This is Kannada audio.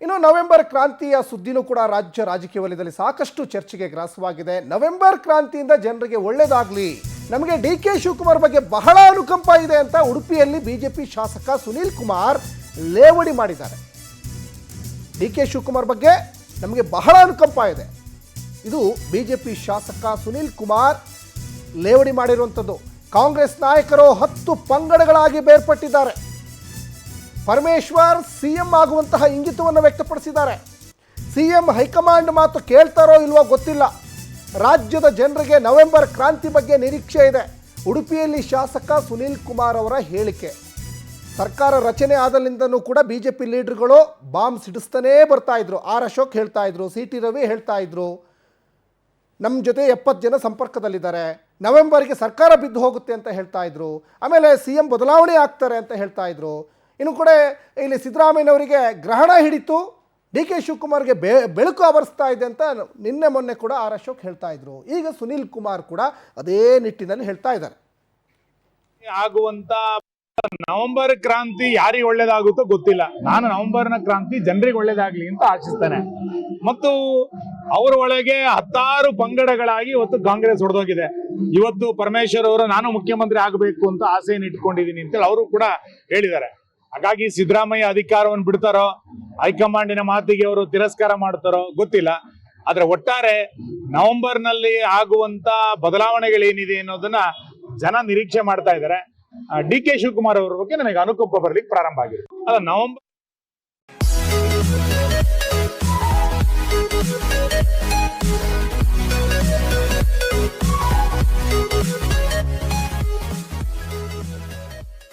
ಇನ್ನು ನವೆಂಬರ್ ಕ್ರಾಂತಿಯ ಸುದ್ದಿನೂ ಕೂಡ ರಾಜ್ಯ ರಾಜಕೀಯ ವಲಯದಲ್ಲಿ ಸಾಕಷ್ಟು ಚರ್ಚೆಗೆ ಗ್ರಾಸವಾಗಿದೆ. ನವೆಂಬರ್ ಕ್ರಾಂತಿಯಿಂದ ಜನರಿಗೆ ಒಳ್ಳೆಯದಾಗಲಿ, ನಮಗೆ ಡಿ.ಕೆ. ಶಿವಕುಮಾರ್ ಬಗ್ಗೆ ಬಹಳ ಅನುಕಂಪ ಇದೆ ಅಂತ ಉಡುಪಿಯಲ್ಲಿ ಬಿಜೆಪಿ ಶಾಸಕ ಸುನೀಲ್ ಕುಮಾರ್ ಲೇವಡಿ ಮಾಡಿದ್ದಾರೆ. ಡಿ.ಕೆ. ಶಿವಕುಮಾರ್ ಬಗ್ಗೆ ನಮಗೆ ಬಹಳ ಅನುಕಂಪ ಇದೆ, ಇದು ಬಿಜೆಪಿ ಶಾಸಕ ಸುನೀಲ್ ಕುಮಾರ್ ಲೇವಡಿ ಮಾಡಿರುವಂಥದ್ದು. ಕಾಂಗ್ರೆಸ್ ನಾಯಕರು 10 ಪಂಗಡಗಳಾಗಿ ಬೇರ್ಪಟ್ಟಿದ್ದಾರೆ. ಪರಮೇಶ್ವರ್ ಸಿಎಂ ಆಗುವಂತಹ ಇಂಗಿತವನ್ನು ವ್ಯಕ್ತಪಡಿಸಿದ್ದಾರೆ. ಸಿಎಂ ಹೈಕಮಾಂಡ್ ಮಾತು ಕೇಳ್ತಾರೋ ಇಲ್ವೋ ಗೊತ್ತಿಲ್ಲ. ರಾಜ್ಯದ ಜನರಿಗೆ ನವೆಂಬರ್ ಕ್ರಾಂತಿ ಬಗ್ಗೆ ನಿರೀಕ್ಷೆ ಇದೆ. ಉಡುಪಿಯಲ್ಲಿ ಶಾಸಕ ಸುನೀಲ್ ಕುಮಾರ್ ಅವರ ಹೇಳಿಕೆ. ಸರ್ಕಾರ ರಚನೆ ಆದಲ್ಲಿಂದನೂ ಕೂಡ ಬಿಜೆಪಿ ಲೀಡರ್ಗಳು ಬಾಂಬ್ ಸಿಡಿಸ್ತಾನೇ ಬರ್ತಾ ಇದ್ರು. ಆರ್ ಅಶೋಕ್ ಹೇಳ್ತಾ ಇದ್ರು, ಸಿ.ಟಿ. ರವಿ ಹೇಳ್ತಾ ಇದ್ರು, ನಮ್ಮ ಜೊತೆ 70 ಜನ ಸಂಪರ್ಕದಲ್ಲಿದ್ದಾರೆ, ನವೆಂಬರ್ಗೆ ಸರ್ಕಾರ ಬಿದ್ದು ಹೋಗುತ್ತೆ ಅಂತ ಹೇಳ್ತಾ ಇದ್ರು, ಆಮೇಲೆ ಸಿಎಂ ಬದಲಾವಣೆ ಆಗ್ತಾರೆ ಅಂತ ಹೇಳ್ತಾ ಇದ್ರು. ಇನ್ನು ಕೂಡ ಇಲ್ಲಿ ಸಿದ್ದರಾಮಯ್ಯನವರಿಗೆ ಗ್ರಹಣ ಹಿಡಿತು, ಡಿ.ಕೆ. ಶಿವಕುಮಾರ್ಗೆ ಬೆಳಕು ಆವರಿಸ್ತಾ ಇದೆ ಅಂತ ನಿನ್ನೆ ಮೊನ್ನೆ ಕೂಡ ಆರ್ ಅಶೋಕ್ ಹೇಳ್ತಾ ಇದ್ರು. ಈಗ ಸುನೀಲ್ ಕುಮಾರ್ ಕೂಡ ಅದೇ ನಿಟ್ಟಿನಲ್ಲಿ ಹೇಳ್ತಾ ಇದ್ದಾರೆ. ಆಗುವಂತ ನವೆಂಬರ್ ಕ್ರಾಂತಿ ಯಾರಿಗೆ ಒಳ್ಳೇದಾಗುತ್ತೋ ಗೊತ್ತಿಲ್ಲ. ನಾನು ನವೆಂಬರ್ನ ಕ್ರಾಂತಿ ಜನರಿಗೆ ಒಳ್ಳೇದಾಗ್ಲಿ ಅಂತ ಆಶಿಸ್ತೇನೆ. ಮತ್ತು ಅವರ ಒಳಗೆ 10 ಪಂಗಡಗಳಾಗಿ ಇವತ್ತು ಕಾಂಗ್ರೆಸ್ ಹೊಡೆದೋಗಿದೆ. ಇವತ್ತು ಪರಮೇಶ್ವರ್ ಅವರು ನಾನು ಮುಖ್ಯಮಂತ್ರಿ ಆಗಬೇಕು ಅಂತ ಆಸೆಯನ್ನು ಇಟ್ಕೊಂಡಿದ್ದೀನಿ ಅಂತೇಳಿ ಅವರು ಕೂಡ ಹೇಳಿದ್ದಾರೆ. ಹಾಗಾಗಿ ಸಿದ್ದರಾಮಯ್ಯ ಅಧಿಕಾರವನ್ನು ಬಿಡ್ತಾರೋ, ಹೈಕಮಾಂಡಿನ ಮಾತಿಗೆ ಅವರು ತಿರಸ್ಕಾರ ಮಾಡ್ತಾರೋ ಗೊತ್ತಿಲ್ಲ. ಆದ್ರೆ ಒಟ್ಟಾರೆ ನವೆಂಬರ್ ನಲ್ಲಿ ಆಗುವಂತ ಬದಲಾವಣೆಗಳೇನಿದೆ ಅನ್ನೋದನ್ನ ಜನ ನಿರೀಕ್ಷೆ ಮಾಡ್ತಾ ಇದ್ದಾರೆ. ಡಿ.ಕೆ. ಶಿವಕುಮಾರ್ ಅವರ ಬಗ್ಗೆ ನನಗೆ ಅನುಕಂಪ ಬರ್ಲಿಕ್ಕೆ ಪ್ರಾರಂಭ ಆಗಿದೆ. ಅದ ನವೆಂಬರ್